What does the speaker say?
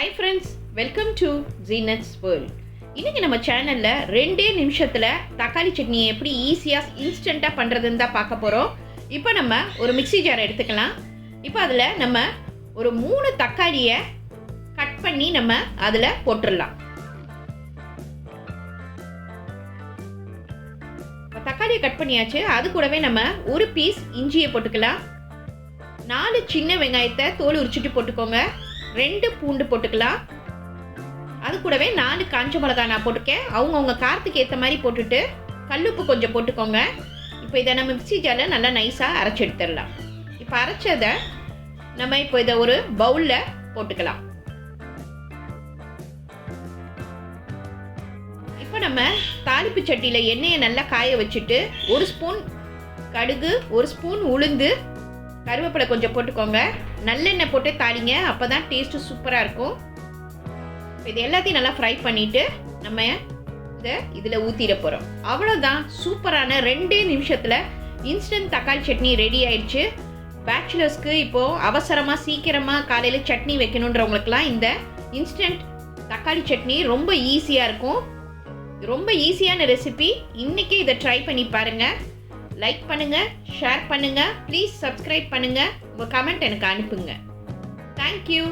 Hi friends, welcome to Jeenat's world. இன்றைக்கி நம்ம சேனலில் 2 நிமிஷத்தில் தக்காளி சட்னியை எப்படி ஈஸியாக இன்ஸ்டண்ட்டாக பண்ணுறதுன்னு தான் பார்க்க போகிறோம். இப்போ நம்ம ஒரு மிக்ஸி ஜார் எடுத்துக்கலாம். இப்போ அதில் நம்ம ஒரு 3 தக்காளியை கட் பண்ணி நம்ம அதில் போட்டுடலாம். தக்காளியை கட் பண்ணியாச்சு. அது கூடவே நம்ம ஒரு பீஸ் இஞ்சியை போட்டுக்கலாம். 4 சின்ன வெங்காயத்தை தோல் உரிச்சிட்டு போட்டுக்கோங்க. 2 பூண்டு போட்டுக்கலாம். அது கூடவே 4 காஞ்ச மிளகா நான் போட்டிருக்கேன். அவங்கவுங்க காரத்துக்கு ஏற்ற மாதிரி போட்டுட்டு கல்லுப்பு கொஞ்சம் போட்டுக்கோங்க. இப்போ இதை நம்ம மிக்ஸி ஜாரில் நல்லா நைஸாக அரைச்சி எடுத்துடலாம். இப்போ அரைச்சதை நம்ம இப்போ இதை ஒரு பவுலில் போட்டுக்கலாம். இப்போ நம்ம தாளிப்பு சட்டியில் எண்ணெயை நல்லா காய வச்சுட்டு 1 ஸ்பூன் கடுகு, 1 ஸ்பூன் உளுந்து, கருவேப்பிலை கொஞ்சம் போட்டுக்கோங்க. நல்லெண்ணெய் போட்டு தாளிங்க, அப்போ தான் டேஸ்ட்டு சூப்பராக இருக்கும். இது எல்லாத்தையும் நல்லா ஃப்ரை பண்ணிவிட்டு நம்ம இதில் ஊற்றிட போகிறோம். அவ்வளோதான், சூப்பரான 2 நிமிஷத்தில் இன்ஸ்டன்ட் தக்காளி சட்னி ரெடி ஆயிடுச்சு. பேச்சுலர்ஸ்க்கு இப்போது அவசரமாக சீக்கிரமாக காலையில் சட்னி வைக்கணுன்றவங்களுக்குலாம் இந்த இன்ஸ்டன்ட் தக்காளி சட்னி ரொம்ப ஈஸியாக இருக்கும். ரொம்ப ஈஸியான ரெசிபி. இன்றைக்கி இதை ட்ரை பண்ணி பாருங்கள். லைக் பண்ணுங்கள், ஷேர் பண்ணுங்கள், ப்ளீஸ் சப்ஸ்கிரைப் பண்ணுங்கள், உங்கள் கமெண்ட் எனக்கு அனுப்புங்க. தேங்க்யூ.